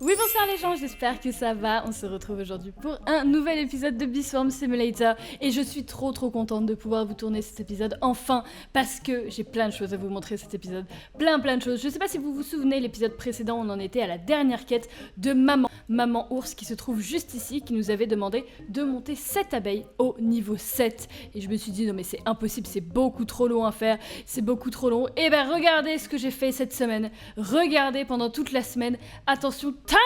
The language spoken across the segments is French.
Oui, bonsoir les gens, j'espère que ça va. On se retrouve aujourd'hui pour un nouvel épisode de Bee Swarm Simulator et je suis trop contente de pouvoir vous tourner cet épisode enfin parce que j'ai plein de choses à vous montrer cet épisode. Plein de choses. Je sais pas si vous vous souvenez, l'épisode précédent, on en était à la dernière quête de Maman Ours qui se trouve juste ici, qui nous avait demandé de monter 7 abeilles au niveau 7. Et je me suis dit non mais c'est impossible, c'est beaucoup trop long à faire, c'est beaucoup trop long. Et ben regardez ce que j'ai fait cette semaine. Regardez pendant toute la semaine. Attention, tada!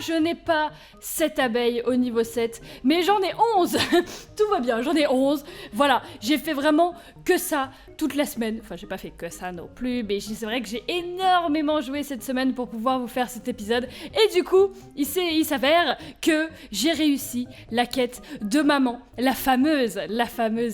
Je n'ai pas 7 abeilles au niveau 7, mais j'en ai 11. Tout va bien, j'en ai 11. Voilà, j'ai fait vraiment que ça toute la semaine. Enfin, j'ai pas fait que ça non plus, mais c'est vrai que j'ai énormément joué cette semaine pour pouvoir vous faire cet épisode. Et du coup, il s'avère que j'ai réussi la quête de maman, la fameuse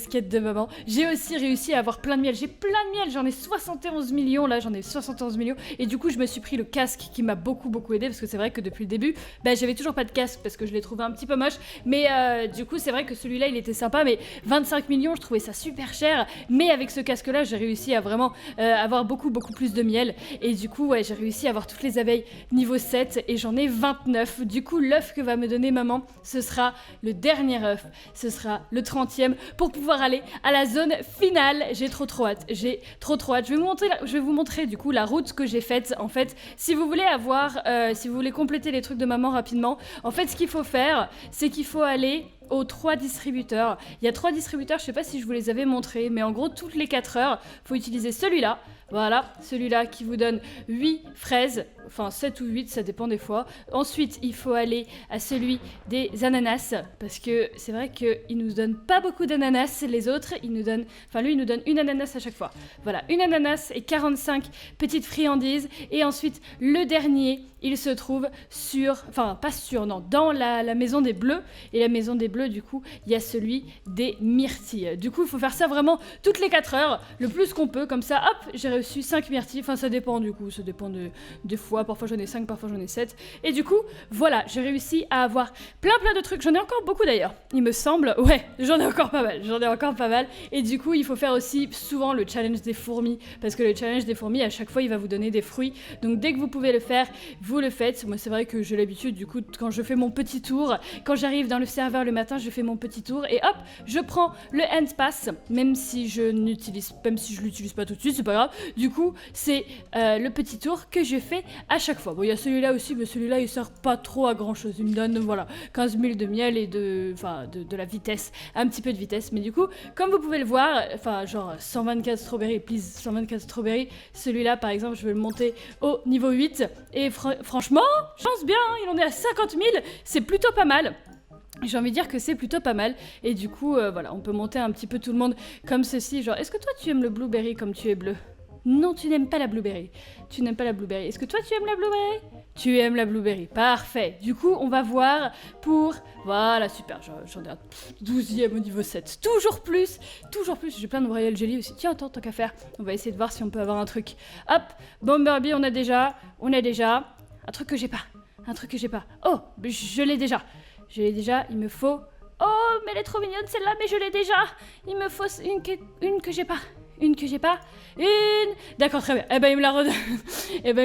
quête de maman. J'ai aussi réussi à avoir plein de miel. J'ai plein de miel, j'en ai 71 millions là, j'en ai 71 millions. Et du coup, je me suis pris le casque qui m'a beaucoup aidé parce que c'est vrai que depuis le début, j'avais toujours pas de casque parce que je l'ai trouvé un petit peu moche. Mais du coup, c'est vrai que celui-là, il était sympa, mais 25 millions, je trouvais ça super cher. Mais avec ce casque-là, j'ai réussi à vraiment avoir beaucoup plus de miel. Et du coup, ouais, j'ai réussi à avoir toutes les abeilles niveau 7 et j'en ai 29. Du coup, l'œuf que va me donner maman, ce sera le dernier œuf. Ce sera le 30e pour pouvoir aller à la zone finale. J'ai trop hâte. J'ai trop hâte. Je vais vous montrer du coup la route que j'ai faite. En fait, si vous voulez si vous voulez compléter les trucs de maman rapidement, en fait, ce qu'il faut faire, c'est qu'il faut aller aux 3 distributeurs. Il y a 3 distributeurs, je sais pas si je vous les avais montrés, mais en gros, toutes les 4 heures, faut utiliser celui-là. Voilà, celui-là qui vous donne 8 fraises, enfin 7 ou 8, ça dépend des fois. Ensuite, il faut aller à celui des ananas, parce que c'est vrai qu'il nous donne pas beaucoup d'ananas, les autres, lui, il nous donne une ananas à chaque fois. Voilà, une ananas et 45 petites friandises. Et ensuite, le dernier, il se trouve dans la maison des bleus. Et la maison des bleus, du coup, il y a celui des myrtilles. Du coup, il faut faire ça vraiment toutes les 4 heures, le plus qu'on peut, comme ça, hop, j'ai reçu 5 myrtilles, enfin ça dépend du coup, ça dépend des fois, parfois j'en ai 5, parfois j'en ai 7. Et du coup, voilà, j'ai réussi à avoir plein de trucs, j'en ai encore beaucoup d'ailleurs, il me semble, ouais, j'en ai encore pas mal. Et du coup, il faut faire aussi souvent le challenge des fourmis, parce que le challenge des fourmis, à chaque fois, il va vous donner des fruits, donc dès que vous pouvez le faire, vous le faites. Moi, c'est vrai que j'ai l'habitude, du coup, quand je fais mon petit tour, quand j'arrive dans le serveur le matin, je fais mon petit tour, et hop, je prends le hand pass, même si je l'utilise pas tout de suite, c'est pas grave. Du coup, c'est le petit tour que je fais à chaque fois. Bon, il y a celui-là aussi, mais celui-là, il sert pas trop à grand-chose. Il me donne, voilà, 15 000 de miel et de la vitesse, un petit peu de vitesse. Mais du coup, comme vous pouvez le voir, enfin, genre 124 strawberries, please, 124 strawberries. Celui-là, par exemple, je vais le monter au niveau 8. Et franchement, je pense bien, il en est à 50 000. C'est plutôt pas mal. J'ai envie de dire que c'est plutôt pas mal. Et du coup, voilà, on peut monter un petit peu tout le monde comme ceci. Genre, est-ce que toi, tu aimes le blueberry comme tu es bleu ? Non, tu n'aimes pas la blueberry. Tu n'aimes pas la blueberry. Est-ce que toi, tu aimes la blueberry ? Tu aimes la blueberry. Parfait. Du coup, on va voir pour... Voilà, super. J'en ai un 12e au niveau 7. Toujours plus. J'ai plein de royal jelly aussi. Tiens, attends, tant qu'à faire. On va essayer de voir si on peut avoir un truc. Hop, Bomberby, on a déjà. Un truc que j'ai pas. Oh, je l'ai déjà. Il me faut... Oh, mais elle est trop mignonne celle-là, mais je l'ai déjà. Il me faut une que j'ai pas. D'accord, très bien. Eh ben, il me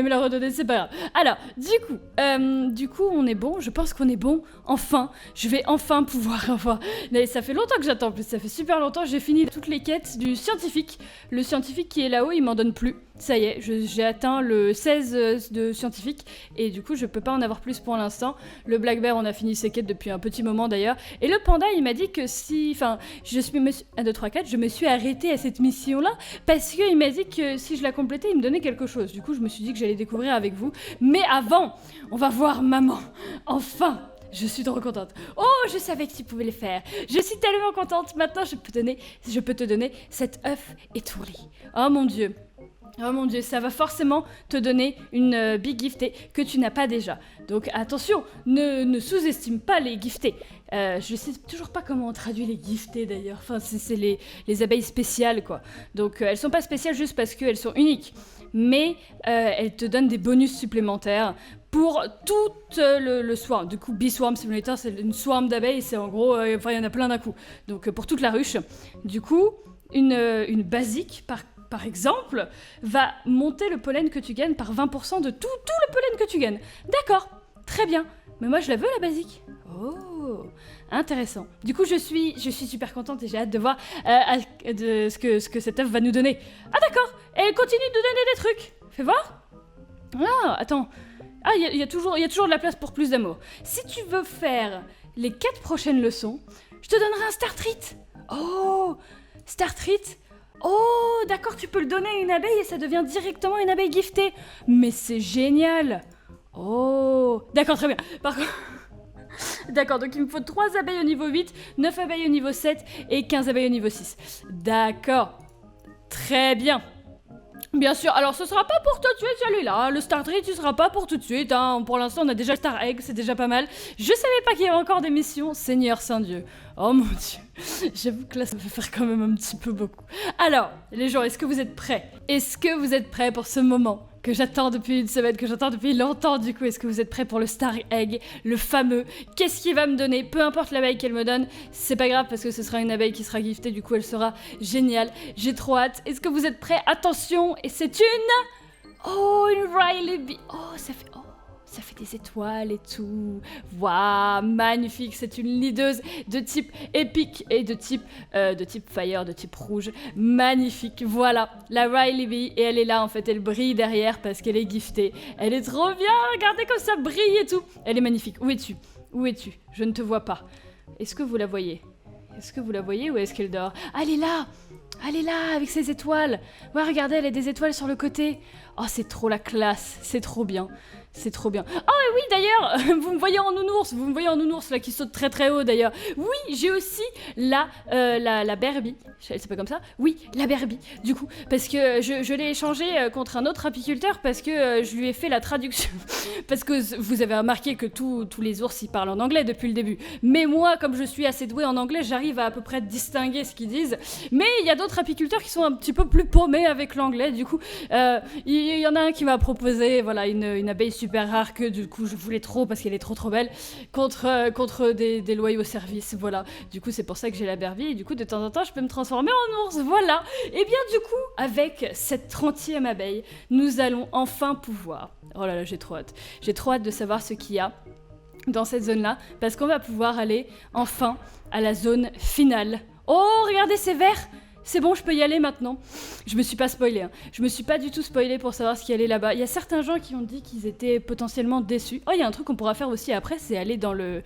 l'a redonné, c'est pas grave. Alors, du coup, on est bon. Je pense qu'on est bon. Enfin, je vais enfin pouvoir avoir... Mais ça fait longtemps que j'attends, en plus. Ça fait super longtemps. J'ai fini toutes les quêtes du scientifique. Le scientifique qui est là-haut, il m'en donne plus. Ça y est, j'ai atteint le 16 de scientifique. Et du coup, je peux pas en avoir plus pour l'instant. Le Black Bear, on a fini ses quêtes depuis un petit moment, d'ailleurs. Et le panda, il m'a dit que si... Enfin, 1, 2, 3, 4, je me suis arrêtée à cette mission-là parce qu'il m'a dit que si je la complétais, il me donnait quelque chose. Du coup, je me suis dit que j'allais découvrir avec vous. Mais avant, on va voir maman. Enfin, je suis trop contente. Oh, je savais que tu pouvais le faire. Je suis tellement contente. Maintenant, je peux te donner cet œuf étourdi. Oh mon Dieu, ça va forcément te donner une big giftée que tu n'as pas déjà. Donc attention, ne sous-estime pas les giftés. Je sais toujours pas comment on traduit les giftés d'ailleurs. Enfin, c'est les abeilles spéciales, quoi. Donc elles sont pas spéciales juste parce qu'elles sont uniques. Mais elles te donnent des bonus supplémentaires pour tout le swarm. Du coup, Bee Swarm Simulator, c'est une swarm d'abeilles. C'est en gros, il y en a plein d'un coup. Donc pour toute la ruche. Du coup, une basique par exemple, va monter le pollen que tu gagnes par 20% de tout le pollen que tu gagnes. D'accord, Très bien. Mais moi, je la veux, la basique. Oh, intéressant. Du coup, je suis super contente et j'ai hâte de voir de ce que cette œuvre va nous donner. Ah d'accord, elle continue de nous donner des trucs. Fais voir. Ah, attends. Ah, il y a toujours de la place pour plus d'amour. Si tu veux faire les 4 prochaines leçons, je te donnerai un Star Treat. Oh, Star Treat. Oh, d'accord, tu peux le donner à une abeille et ça devient directement une abeille giftée. Mais c'est génial. Oh, d'accord, très bien. Par contre... D'accord, donc il me faut 3 abeilles au niveau 8, 9 abeilles au niveau 7 et 15 abeilles au niveau 6. D'accord. Très bien. Bien sûr, alors ce sera pas pour tout de suite celui-là, le Star Treat, ce sera pas pour tout de suite, hein. Pour l'instant on a déjà le Star Egg, c'est déjà pas mal. Je savais pas qu'il y avait encore des missions, Seigneur Saint-Dieu. Oh mon Dieu, j'avoue que là ça va faire quand même un petit peu beaucoup. Alors, les gens, est-ce que vous êtes prêts? Est-ce que vous êtes prêts pour ce moment que j'attends depuis une semaine, que j'attends depuis longtemps du coup? Est-ce que vous êtes prêts pour le Star Egg, le fameux? Qu'est-ce qu'il va me donner? Peu importe l'abeille qu'elle me donne, c'est pas grave parce que ce sera une abeille qui sera giftée, du coup elle sera géniale. J'ai trop hâte. Est-ce que vous êtes prêts? Attention, et c'est une... Oh, une Riley Bee. Oh, ça fait des étoiles et tout. Waouh, magnifique. C'est une leaduse de type épique et de type fire, de type rouge. Magnifique. Voilà, la Riley Bee. Et elle est là, en fait. Elle brille derrière parce qu'elle est giftée. Elle est trop bien. Regardez comme ça brille et tout. Elle est magnifique. Où es-tu? Où es-tu? Je ne te vois pas. Est-ce que vous la voyez? Est-ce que vous la voyez ou est-ce qu'elle dort? Ah, elle est là! Elle est là, avec ses étoiles. Ouais, regardez, elle a des étoiles sur le côté. Oh, c'est trop la classe. C'est trop bien. C'est trop bien. Oh, et oui, d'ailleurs, vous me voyez en nounours, là, qui saute très très haut, d'ailleurs. Oui, j'ai aussi la Berbie. C'est pas comme ça? Oui, la Berbie, du coup. Parce que je l'ai échangée contre un autre apiculteur parce que je lui ai fait la traduction. Parce que vous avez remarqué que tous les ours, ils parlent en anglais depuis le début. Mais moi, comme je suis assez douée en anglais, j'arrive à peu près distinguer ce qu'ils disent. Mais il y a d'autres apiculteurs qui sont un petit peu plus paumés avec l'anglais. Du coup, il y en a un qui m'a proposé, voilà, une abeille super rare que du coup je voulais trop parce qu'elle est trop belle contre des loyaux services, voilà. Du coup c'est pour ça que j'ai la Berbie et du coup de temps en temps je peux me transformer en ours, voilà. Et bien du coup avec cette 30e abeille nous allons enfin pouvoir, oh là là j'ai trop hâte de savoir ce qu'il y a dans cette zone là parce qu'on va pouvoir aller enfin à la zone finale. Oh regardez c'est vert. C'est bon, je peux y aller maintenant. Je me suis pas spoilée, hein. Je me suis pas du tout spoilée pour savoir ce qu'il y allait là-bas. Il y a certains gens qui ont dit qu'ils étaient potentiellement déçus. Oh, il y a un truc qu'on pourra faire aussi après, c'est aller dans le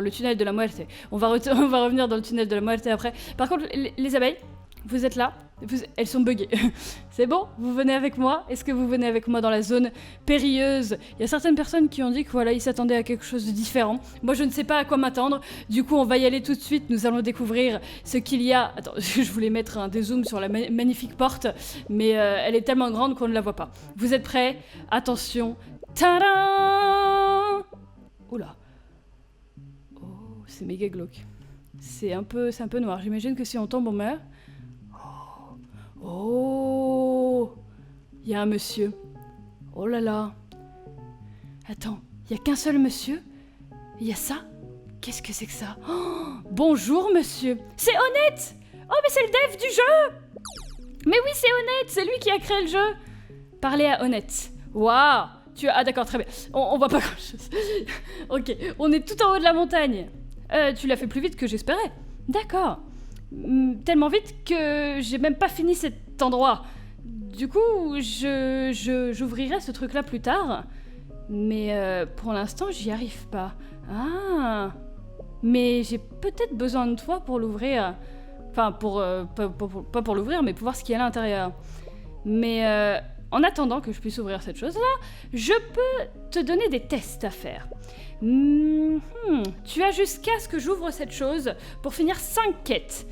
tunnel de la muerte. On va revenir dans le tunnel de la muerte après. Par contre, les abeilles, vous êtes là? Elles sont buggées. C'est bon? Vous venez avec moi? Est-ce que vous venez avec moi dans la zone périlleuse? Il y a certaines personnes qui ont dit que voilà, ils s'attendaient à quelque chose de différent. Moi, je ne sais pas à quoi m'attendre. Du coup, on va y aller tout de suite. Nous allons découvrir ce qu'il y a. Attends, je voulais mettre un dézoom sur la magnifique porte, mais elle est tellement grande qu'on ne la voit pas. Vous êtes prêts? Attention. Tadam! Oula. Oh, c'est méga glauque. C'est un peu noir. J'imagine que si on tombe, on meurt. Oh, il y a un monsieur. Oh là là. Attends, il y a qu'un seul monsieur? Il y a ça? Qu'est-ce que c'est que ça? Oh, bonjour monsieur. C'est Honnête. Oh mais c'est le dev du jeu. Mais oui c'est Honnête, c'est lui qui a créé le jeu. Parlez à Honnête. Waouh. Ah d'accord, très bien. On voit pas grand chose. Ok, on est tout en haut de la montagne. Tu l'as fait plus vite que j'espérais. D'accord. Tellement vite que j'ai même pas fini cet endroit. Du coup, j'ouvrirai ce truc-là plus tard. Mais pour l'instant, j'y arrive pas. Ah. Mais j'ai peut-être besoin de toi pour l'ouvrir. Enfin, pas pour l'ouvrir, mais pour voir ce qu'il y a à l'intérieur. Mais en attendant que je puisse ouvrir cette chose-là, je peux te donner des tests à faire. Tu as jusqu'à ce que j'ouvre cette chose pour finir 5 quêtes.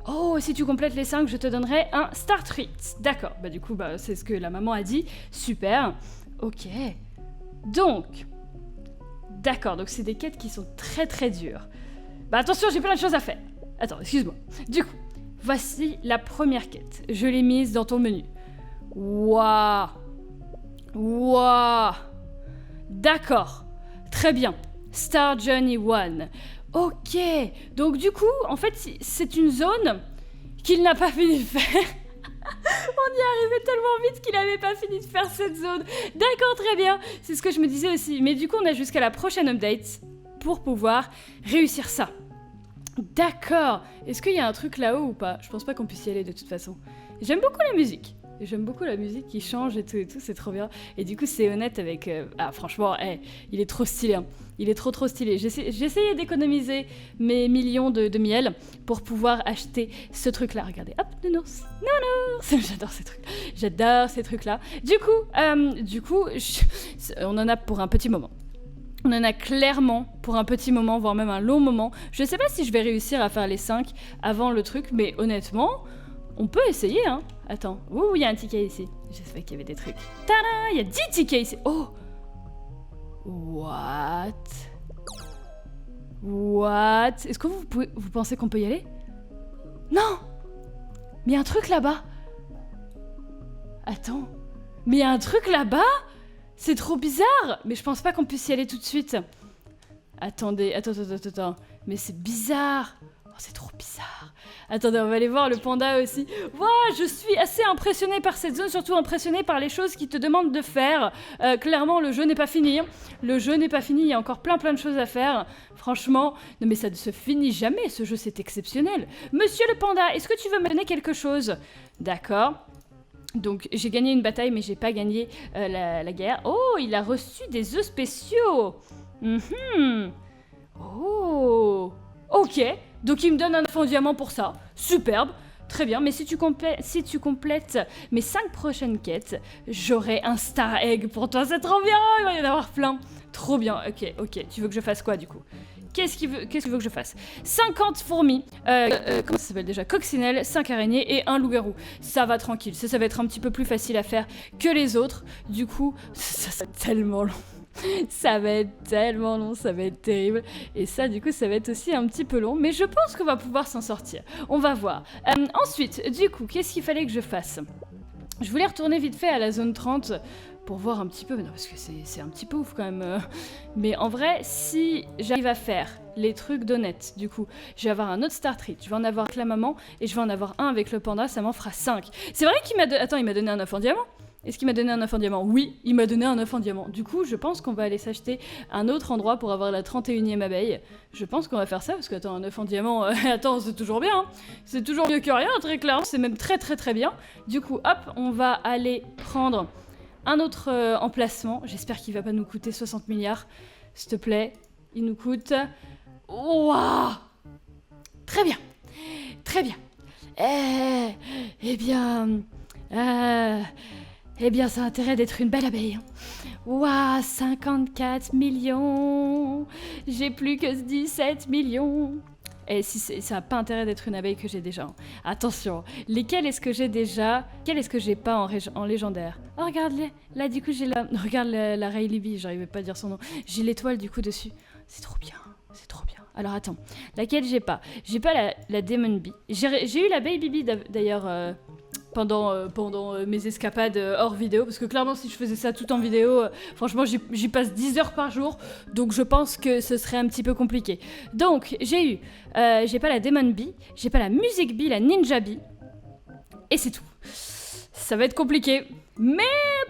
Oh, si tu complètes les 5, je te donnerai un Star Treat. D'accord, bah du coup, c'est ce que la maman a dit. Super. Ok. Donc, d'accord, donc c'est des quêtes qui sont très très dures. Bah attention, j'ai plein de choses à faire. Attends, excuse-moi. Du coup, voici la première quête. Je l'ai mise dans ton menu. Waouh. Waouh. D'accord. Très bien. Star Journey 1. Ok, donc du coup, en fait, c'est une zone qu'il n'a pas fini de faire. On y arrivait tellement vite qu'il avait pas fini de faire cette zone. D'accord, très bien. C'est ce que je me disais aussi. Mais du coup, on a jusqu'à la prochaine update pour pouvoir réussir ça. D'accord. Est-ce qu'il y a un truc là-haut ou pas? Je pense pas qu'on puisse y aller de toute façon. J'aime beaucoup la musique. J'aime beaucoup la musique qui change et tout, c'est trop bien. Et du coup, c'est honnête avec... Ah, franchement, il est trop stylé. Hein. Il est trop stylé. J'ai essayé d'économiser mes millions de miel pour pouvoir acheter ce truc-là. Regardez, hop, nounours. J'adore ces trucs. J'adore ces trucs-là. Du coup, on en a pour un petit moment. On en a clairement pour un petit moment, voire même un long moment. Je sais pas si je vais réussir à faire les 5 avant le truc, mais honnêtement, on peut essayer, hein. Attends, ouh, il y a un ticket ici. Je savais qu'il y avait des trucs. Tada, il y a 10 tickets ici. Oh. What? Est-ce que vous pensez qu'on peut y aller? Non. Mais il y a un truc là-bas. Attends. Mais il y a un truc là-bas? C'est trop bizarre. Mais je pense pas qu'on puisse y aller tout de suite. Attendez, attends. Mais c'est bizarre. Oh, c'est trop bizarre. Attendez, on va aller voir le panda aussi. Waouh, je suis assez impressionnée par cette zone, surtout impressionnée par les choses qu'il te demande de faire. Clairement, le jeu n'est pas fini. Le jeu n'est pas fini, il y a encore plein de choses à faire. Franchement, non mais ça ne se finit jamais, ce jeu c'est exceptionnel. Monsieur le panda, est-ce que tu veux me donner quelque chose? D'accord. Donc j'ai gagné une bataille, mais j'ai pas gagné la guerre. Oh, il a reçu des œufs spéciaux. Oh, ok. Donc il me donne un œuf en diamant pour ça. Superbe. Très bien, mais si tu complètes mes 5 prochaines quêtes, j'aurai un Star Egg pour toi. C'est trop bien, il va y en avoir plein. Trop bien, ok. Tu veux que je fasse quoi du coup? Qu'est-ce qu'il veut que je fasse? 50 fourmis, comment ça s'appelle déjà? Coccinelles, 5 araignées et un loup-garou. Ça va tranquille, ça va être un petit peu plus facile à faire que les autres. Du coup, ça va être tellement long. Ça va être tellement long, ça va être terrible. Et ça, du coup, ça va être aussi un petit peu long. Mais je pense qu'on va pouvoir s'en sortir. On va voir. Ensuite, du coup, qu'est-ce qu'il fallait que je fasse? Je voulais retourner vite fait à la zone 30 pour voir un petit peu. Non, parce que c'est un petit peu ouf quand même. Mais en vrai, si j'arrive à faire les trucs d'honnête, du coup, je vais avoir un autre Star Treat. Je vais en avoir avec la maman et je vais en avoir un avec le panda. Ça m'en fera 5. C'est vrai qu'il m'a Attends, il m'a donné un œuf en diamant? Est-ce qu'il m'a donné un œuf en diamant? Oui, il m'a donné un œuf en diamant. Du coup, je pense qu'on va aller s'acheter un autre endroit pour avoir la 31e abeille. Je pense qu'on va faire ça, parce que, attends, un œuf en diamant, attends, c'est toujours bien. Hein. C'est toujours mieux que rien, très clairement. C'est même très bien. Du coup, hop, on va aller prendre un autre emplacement. J'espère qu'il va pas nous coûter 60 milliards. S'il te plaît, il nous coûte... Waouh! Très bien. Eh bien, ça a intérêt d'être une belle abeille. Waouh, 54 millions. J'ai plus que 17 millions. Et si ça n'a pas intérêt d'être une abeille que j'ai déjà. Attention, lesquelles est-ce que j'ai déjà? Quelles est-ce que j'ai pas en légendaire? Oh, regarde, là du coup j'ai la... Regarde la Rayleigh, j'arrivais pas à dire son nom. J'ai l'étoile du coup dessus. C'est trop bien. Alors attends, laquelle j'ai pas? J'ai pas la Demon Bee. J'ai eu la Baby Bee d'ailleurs pendant mes escapades hors vidéo, parce que clairement si je faisais ça tout en vidéo, franchement j'y passe 10 heures par jour, donc je pense que ce serait un petit peu compliqué. Donc j'ai pas la Demon Bee, j'ai pas la Music Bee, la Ninja Bee, et c'est tout. Ça va être compliqué, mais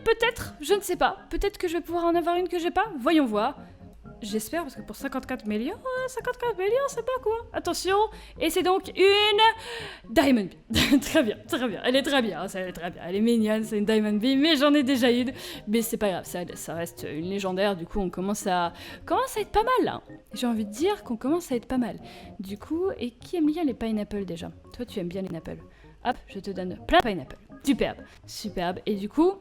peut-être, je ne sais pas, peut-être que je vais pouvoir en avoir une que j'ai pas, voyons voir. J'espère, parce que pour 54 millions, c'est pas quoi. Attention, et c'est donc une Diamond Bee. Très bien. Elle est très bien, elle est mignonne, c'est une Diamond Bee, mais j'en ai déjà une. Mais c'est pas grave, ça reste une légendaire, du coup on commence à être pas mal là. J'ai envie de dire qu'on commence à être pas mal. Du coup, et qui aime bien les pineapples déjà? Toi tu aimes bien les pineapples. Hop, je te donne plein de pineapples. Superbe. Et du coup...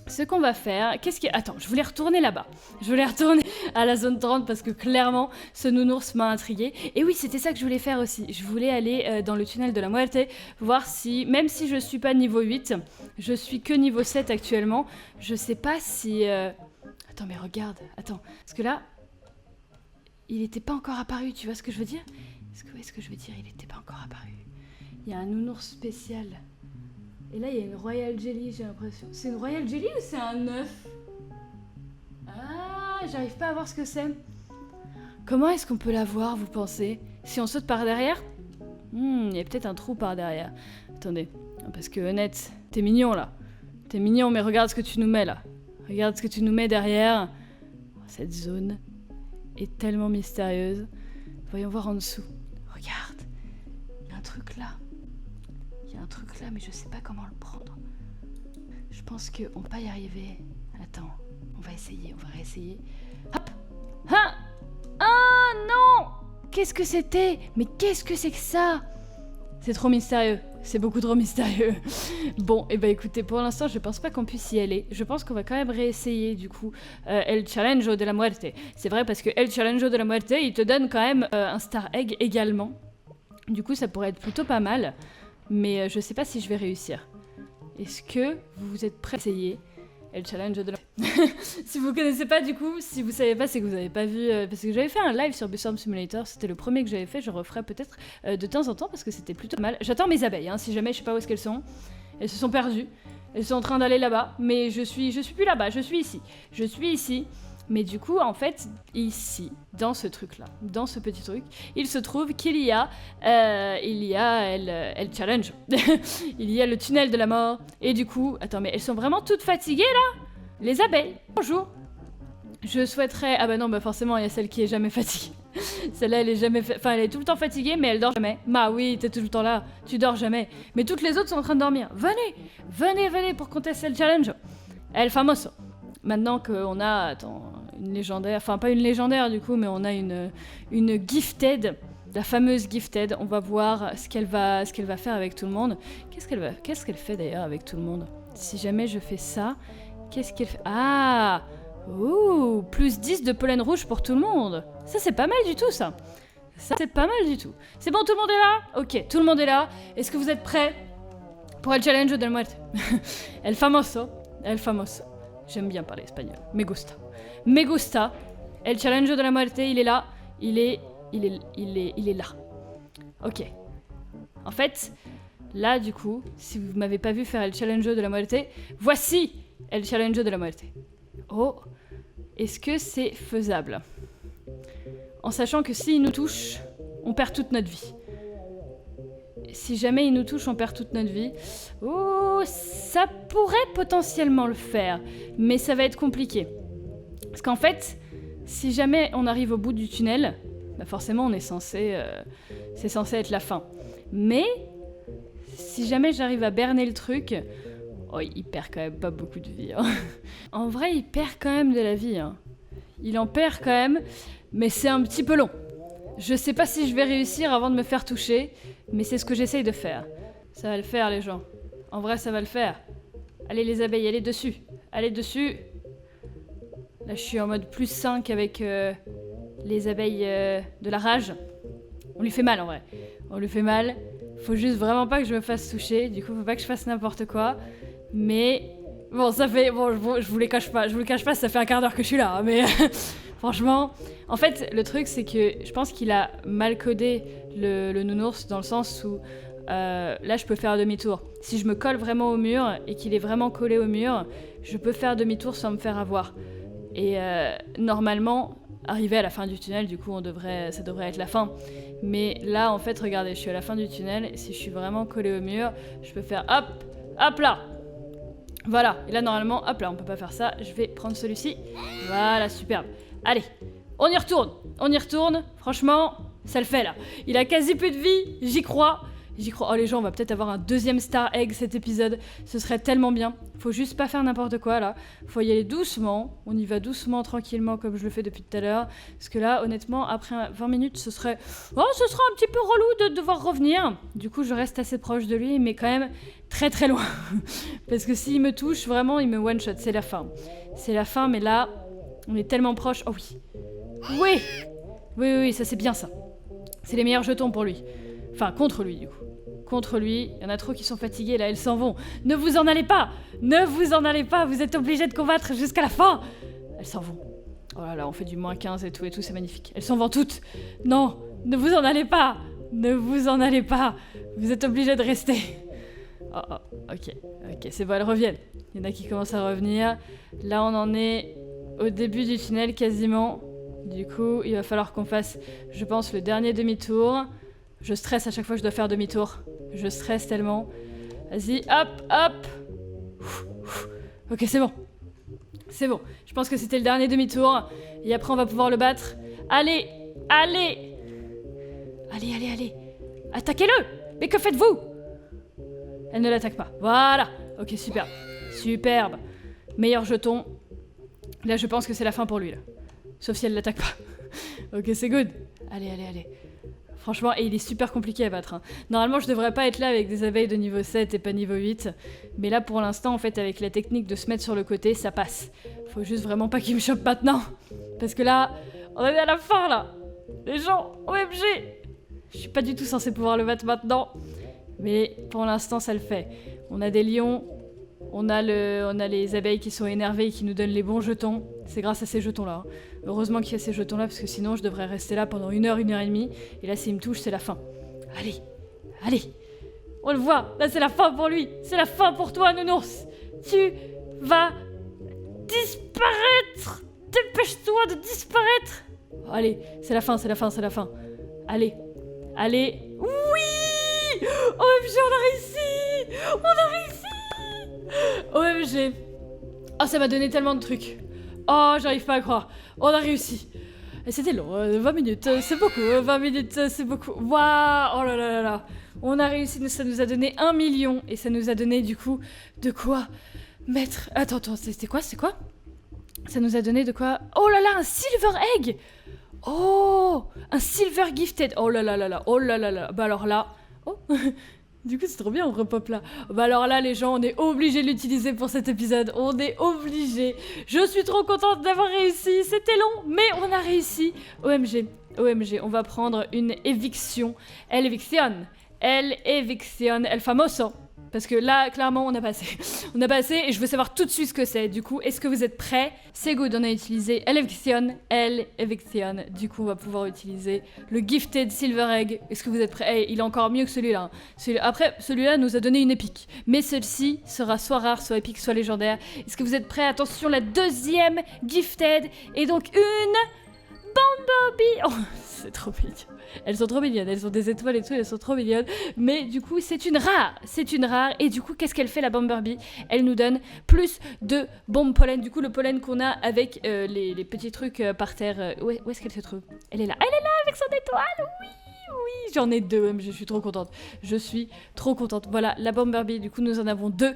Ce qu'on va faire, Attends, je voulais retourner là-bas. Je voulais retourner à la zone 30 parce que clairement, ce nounours m'a intriguée. Et oui, c'était ça que je voulais faire aussi. Je voulais aller dans le tunnel de la Muerte, voir si, même si je suis pas niveau 8, je suis que niveau 7 actuellement, je sais pas si... Attends, mais regarde, parce que là, il était pas encore apparu, tu vois ce que je veux dire? Est-ce que je veux dire, il était pas encore apparu? Il y a un nounours spécial. Et là, il y a une Royal Jelly, j'ai l'impression. C'est une Royal Jelly ou c'est un œuf? Ah, j'arrive pas à voir ce que c'est. Comment est-ce qu'on peut la voir, vous pensez? Si on saute par derrière? Il y a peut-être un trou par derrière. Attendez, Parce que honnête, t'es mignon là. T'es mignon, mais regarde ce que tu nous mets là. Regarde ce que tu nous mets derrière. Cette zone est tellement mystérieuse. Voyons voir en dessous. Regarde, il y a un truc là. Il y a un truc là, mais je sais pas comment le prendre. Je pense qu'on peut pas y arriver. Attends, on va réessayer. Hop! Ah! Ah non! Qu'est-ce que c'était? Mais qu'est-ce que c'est que ça? C'est trop mystérieux. C'est beaucoup trop mystérieux. Bon, et bah écoutez, pour l'instant, je pense pas qu'on puisse y aller. Je pense qu'on va quand même réessayer, du coup, El Challenge de la Muerte. C'est vrai, parce que El Challenge de la Muerte, il te donne quand même un Star Egg également. Du coup, ça pourrait être plutôt pas mal. Mais je sais pas si je vais réussir. Est-ce que vous êtes prêts à essayer El Challenge de la... Si vous connaissez pas, du coup, si vous savez pas, c'est que vous avez pas vu... parce que j'avais fait un live sur Bee Swarm Simulator, c'était le premier que j'avais fait, je referai peut-être de temps en temps, parce que c'était plutôt mal. J'attends mes abeilles, hein, si jamais, je sais pas où est-ce qu'elles sont. Elles se sont perdues, elles sont en train d'aller là-bas, mais je suis plus là-bas, je suis ici. Je suis ici, mais du coup, en fait, ici, dans ce truc-là, dans ce petit truc, il se trouve qu'il y a... El Challenge. Il y a le tunnel de la mort, et du coup... Attends, mais elles sont vraiment toutes fatiguées, là? Les abeilles, bonjour. Je souhaiterais... Ah bah non, bah forcément, il y a celle qui est jamais fatiguée. Celle-là, elle est jamais... Enfin, elle est tout le temps fatiguée, mais elle dort jamais. Bah oui, t'es tout le temps là, tu dors jamais. Mais toutes les autres sont en train de dormir. Venez pour qu'on teste le challenge. El Famoso. Maintenant qu'on a... Attends, une légendaire... Enfin, pas une légendaire, du coup, mais on a une gifted. La fameuse gifted. On va voir ce qu'elle va faire avec tout le monde. Qu'est-ce qu'elle fait, d'ailleurs, avec tout le monde? Si jamais je fais ça... Qu'est-ce qu'elle fait? Ah! Ouh! Plus 10 de pollen rouge pour tout le monde! Ça, c'est pas mal du tout, ça! Ça, c'est pas mal du tout. C'est bon, tout le monde est là? Ok, tout le monde est là. Est-ce que vous êtes prêts pour el challenge de la muerte? El famoso. J'aime bien parler espagnol. Me gusta. El challenge de la muerte, il est là. Il est là. Ok. En fait, là, du coup, si vous m'avez pas vu faire el challenge de la muerte, voici El Challenge de la Muerte. Oh, est-ce que c'est faisable? En sachant que s'il nous touche, on perd toute notre vie. Si jamais il nous touche, on perd toute notre vie. Oh, ça pourrait potentiellement le faire, mais ça va être compliqué. Parce qu'en fait, si jamais on arrive au bout du tunnel, bah forcément on est censé... c'est censé être la fin. Mais, si jamais j'arrive à berner le truc... Oh, il perd quand même pas beaucoup de vie. Hein. En vrai, il perd quand même de la vie. Hein. Il en perd quand même, mais c'est un petit peu long. Je sais pas si je vais réussir avant de me faire toucher, mais c'est ce que j'essaye de faire. Ça va le faire, les gens. En vrai, ça va le faire. Allez, les abeilles, allez dessus. Allez dessus. Là, je suis en mode plus 5 avec les abeilles de la rage. On lui fait mal, en vrai. On lui fait mal. Faut juste vraiment pas que je me fasse toucher. Du coup, faut pas que je fasse n'importe quoi. Mais bon, ça fait... Bon, je vous le cache pas, ça fait un quart d'heure que je suis là, mais franchement... En fait, le truc, c'est que je pense qu'il a mal codé le nounours, dans le sens où là, je peux faire demi-tour. Si je me colle vraiment au mur, et qu'il est vraiment collé au mur, je peux faire demi-tour sans me faire avoir. Et normalement, arrivé à la fin du tunnel, du coup, ça devrait être la fin. Mais là, en fait, regardez, je suis à la fin du tunnel, et si je suis vraiment collé au mur, je peux faire hop là. Voilà, et là normalement, hop là, on peut pas faire ça, je vais prendre celui-ci. Voilà, superbe. Allez, on y retourne, franchement, ça le fait là. Il a quasi plus de vie, j'y crois. Oh les gens, on va peut-être avoir un deuxième Star Egg cet épisode, ce serait tellement bien. Faut juste pas faire n'importe quoi là, faut y aller doucement, on y va doucement, tranquillement, comme je le fais depuis tout à l'heure. Parce que là, honnêtement, après 20 minutes, ce serait un petit peu relou de devoir revenir. Du coup, je reste assez proche de lui, mais quand même très très loin. Parce que s'il me touche, vraiment, il me one-shot, c'est la fin. C'est la fin, mais là, on est tellement proche. Oh oui. Oui, ça c'est bien ça. C'est les meilleurs jetons pour lui. Enfin, contre lui, du coup. Contre lui, il y en a trop qui sont fatigués, là, elles s'en vont. Ne vous en allez pas, vous êtes obligés de combattre jusqu'à la fin. Elles s'en vont. Oh là là, on fait du moins 15 et tout, c'est magnifique. Elles s'en vont toutes. Non, ne vous en allez pas. Vous êtes obligés de rester. Oh, ok, c'est bon, elles reviennent. Il y en a qui commencent à revenir. Là, on en est au début du tunnel, quasiment. Du coup, il va falloir qu'on fasse, je pense, le dernier demi-tour. Je stresse à chaque fois que je dois faire demi-tour. Je stresse tellement. Vas-y, hop, hop. Ok, c'est bon. C'est bon. Je pense que c'était le dernier demi-tour. Et après, on va pouvoir le battre. Allez, allez. Allez, allez, allez. Attaquez-le. Mais que faites-vous? Elle ne l'attaque pas. Voilà. Ok, superbe. Superbe. Meilleur jeton. Là, je pense que c'est la fin pour lui, là. Sauf si elle l'attaque pas. Ok, c'est good. Allez, allez, allez. Franchement, et il est super compliqué à battre. Hein. Normalement, je devrais pas être là avec des abeilles de niveau 7 et pas niveau 8. Mais là, pour l'instant, en fait, avec la technique de se mettre sur le côté, ça passe. Faut juste vraiment pas qu'il me chope maintenant. Parce que là, on est à la fin, là. Les gens, OMG. Je suis pas du tout censée pouvoir le battre maintenant. Mais pour l'instant, ça le fait. On a des lions. On a les abeilles qui sont énervées et qui nous donnent les bons jetons. C'est grâce à ces jetons-là. Hein. Heureusement qu'il y a ces jetons-là, parce que sinon je devrais rester là pendant 1 heure et demie. Et là, s'il me touche, c'est la fin. Allez, allez. On le voit, là c'est la fin pour lui. C'est la fin pour toi, nounours. Tu vas disparaître. Dépêche-toi de disparaître. Allez, c'est la fin, c'est la fin, c'est la fin. Allez, allez. Oui! OMG, on a réussi! On a réussi! OMG. Oh, ça m'a donné tellement de trucs. Oh, j'arrive pas à croire. On a réussi. Et c'était long, 20 minutes, c'est beaucoup. 20 minutes, c'est beaucoup. Waouh! Oh là là là là. On a réussi, ça nous a donné 1 million. Et ça nous a donné, du coup, de quoi mettre... Attends, c'était quoi? C'est quoi? Ça nous a donné de quoi... Oh là là, un silver egg! Oh! Un silver gifted. Oh là là là là. Oh là là là. Bah alors là... Oh. Du coup, c'est trop bien, on repop là. Bah alors là, les gens, on est obligés de l'utiliser pour cet épisode. On est obligés. Je suis trop contente d'avoir réussi. C'était long, mais on a réussi. OMG, OMG, on va prendre une éviction. El Eviction, El Famoso. Parce que là, clairement, on a passé. On a passé et je veux savoir tout de suite ce que c'est. Du coup, est-ce que vous êtes prêts? C'est good, on a utilisé El Eviction. Du coup, on va pouvoir utiliser le Gifted Silver Egg. Est-ce que vous êtes prêts? Hey, il est encore mieux que celui-là. Après, celui-là nous a donné une épique. Mais celle-ci sera soit rare, soit épique, soit légendaire. Est-ce que vous êtes prêts? Attention, la deuxième Gifted. Et donc une... Bumblebee. Oh, c'est trop mignon. Elles sont trop mignonnes, elles ont des étoiles et tout, elles sont trop mignonnes. Mais du coup, c'est une rare. Et du coup, qu'est-ce qu'elle fait, la Bumblebee? Elle nous donne plus de bombe pollen. Du coup, le pollen qu'on a avec les petits trucs par terre. Où est-ce qu'elle se trouve? Elle est là avec son étoile, oui. Oui, j'en ai 2, je suis trop contente. Je suis trop contente. Voilà, la Bumblebee, du coup, nous en avons 2.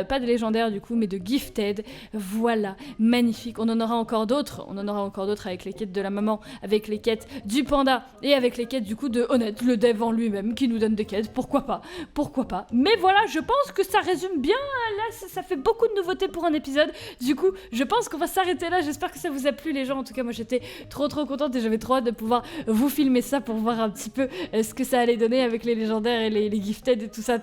Pas de légendaire, du coup, mais de gifted. Voilà, magnifique. On en aura encore d'autres. On en aura encore d'autres avec les quêtes de la maman, avec les quêtes du panda et avec les quêtes, du coup, de Honnête, le dev en lui-même, qui nous donne des quêtes. Pourquoi pas? Pourquoi pas? Mais voilà, je pense que ça résume bien. Là, ça fait beaucoup de nouveautés pour un épisode. Du coup, je pense qu'on va s'arrêter là. J'espère que ça vous a plu, les gens. En tout cas, moi, j'étais trop contente et j'avais trop hâte de pouvoir vous filmer ça pour voir un petit peu ce que ça allait donner avec les légendaires et les gifted et tout ça.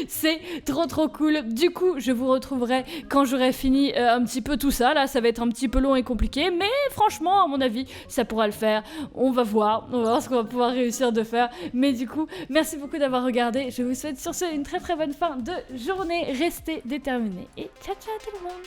C'est trop cool. Du coup, je vous retrouverai quand j'aurai fini un petit peu tout ça. Là, ça va être un petit peu long et compliqué, mais franchement, à mon avis, ça pourra le faire. On va voir ce qu'on va pouvoir réussir de faire. Mais du coup, merci beaucoup d'avoir regardé. Je vous souhaite sur ce une très bonne fin de journée. Restez déterminés et ciao tout le monde.